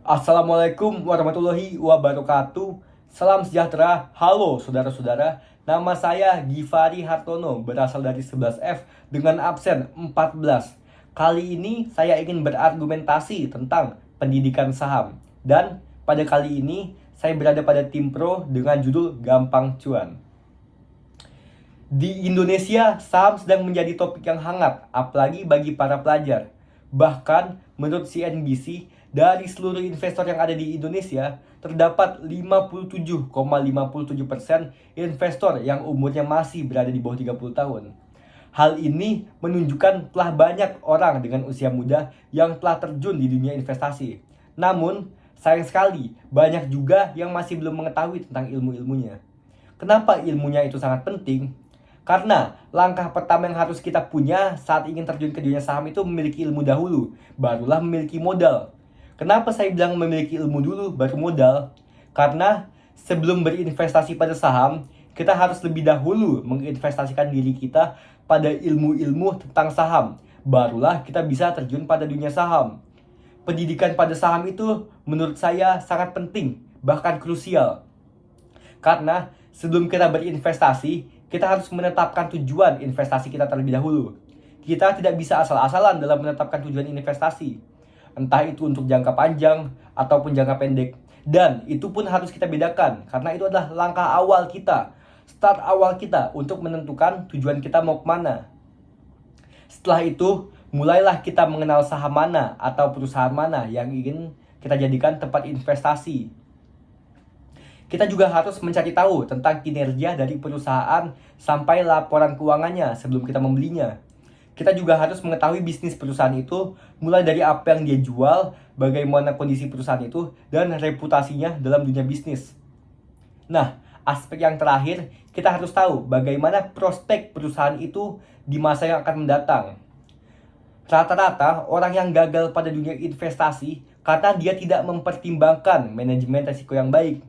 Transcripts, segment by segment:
Assalamualaikum warahmatullahi wabarakatuh. Salam sejahtera. Halo saudara-saudara. Nama saya Givari Hartono, berasal dari 11F dengan absen 14. Kali ini saya ingin berargumentasi tentang pendidikan saham. Dan pada kali ini saya berada pada tim pro dengan judul Gampang Cuan. Di Indonesia, saham sedang menjadi topik yang hangat, apalagi bagi para pelajar. Bahkan, menurut CNBC, dari seluruh investor yang ada di Indonesia, terdapat 57,57% investor yang umurnya masih berada di bawah 30 tahun. Hal ini menunjukkan telah banyak orang dengan usia muda yang telah terjun di dunia investasi. Namun, sayang sekali, banyak juga yang masih belum mengetahui tentang ilmu-ilmunya. Kenapa ilmunya itu sangat penting? Karena langkah pertama yang harus kita punya saat ingin terjun ke dunia saham itu memiliki ilmu dahulu, barulah memiliki modal. Kenapa saya bilang memiliki ilmu dulu, baru modal? Karena sebelum berinvestasi pada saham, kita harus lebih dahulu menginvestasikan diri kita pada ilmu-ilmu tentang saham. Barulah kita bisa terjun pada dunia saham. Pendidikan pada saham itu menurut saya sangat penting, bahkan krusial. Karena sebelum kita berinvestasi, kita harus menetapkan tujuan investasi kita terlebih dahulu. Kita tidak bisa asal-asalan dalam menetapkan tujuan investasi. Entah itu untuk jangka panjang ataupun jangka pendek. Dan itu pun harus kita bedakan, karena itu adalah langkah awal kita. Start awal kita untuk menentukan tujuan kita mau kemana. Setelah itu, mulailah kita mengenal saham mana atau perusahaan mana yang ingin kita jadikan tempat investasi. Kita juga harus mencari tahu tentang kinerja dari perusahaan sampai laporan keuangannya sebelum kita membelinya. Kita juga harus mengetahui bisnis perusahaan itu, mulai dari apa yang dia jual, bagaimana kondisi perusahaan itu, dan reputasinya dalam dunia bisnis. Nah, aspek yang terakhir, kita harus tahu bagaimana prospek perusahaan itu di masa yang akan mendatang. Rata-rata orang yang gagal pada dunia investasi karena dia tidak mempertimbangkan manajemen risiko yang baik.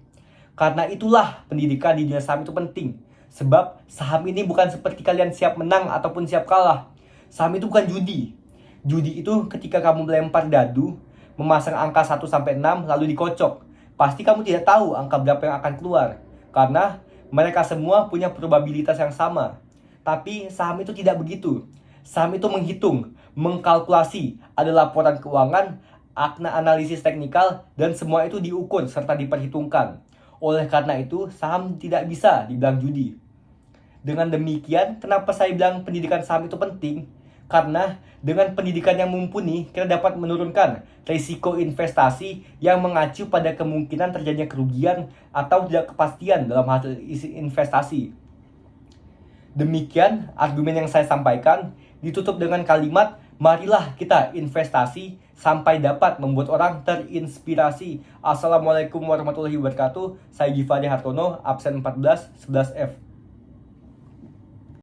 Karena itulah pendidikan di dunia saham itu penting. Sebab saham ini bukan seperti kalian siap menang ataupun siap kalah. Saham itu bukan judi. Judi itu ketika kamu melempar dadu, memasang angka 1-6 lalu dikocok. Pasti kamu tidak tahu angka berapa yang akan keluar. Karena mereka semua punya probabilitas yang sama. Tapi saham itu tidak begitu. Saham itu menghitung, mengkalkulasi, ada laporan keuangan, analisis teknikal, dan semua itu diukur serta diperhitungkan. Oleh karena itu, saham tidak bisa dibilang judi. Dengan demikian, kenapa saya bilang pendidikan saham itu penting? Karena dengan pendidikan yang mumpuni, kita dapat menurunkan risiko investasi yang mengacu pada kemungkinan terjadinya kerugian atau tidak kepastian dalam hasil investasi. Demikian argumen yang saya sampaikan, ditutup dengan kalimat, marilah kita investasi sampai dapat membuat orang terinspirasi. Assalamualaikum warahmatullahi wabarakatuh. Saya Givari Hartono, absen 14, 11F.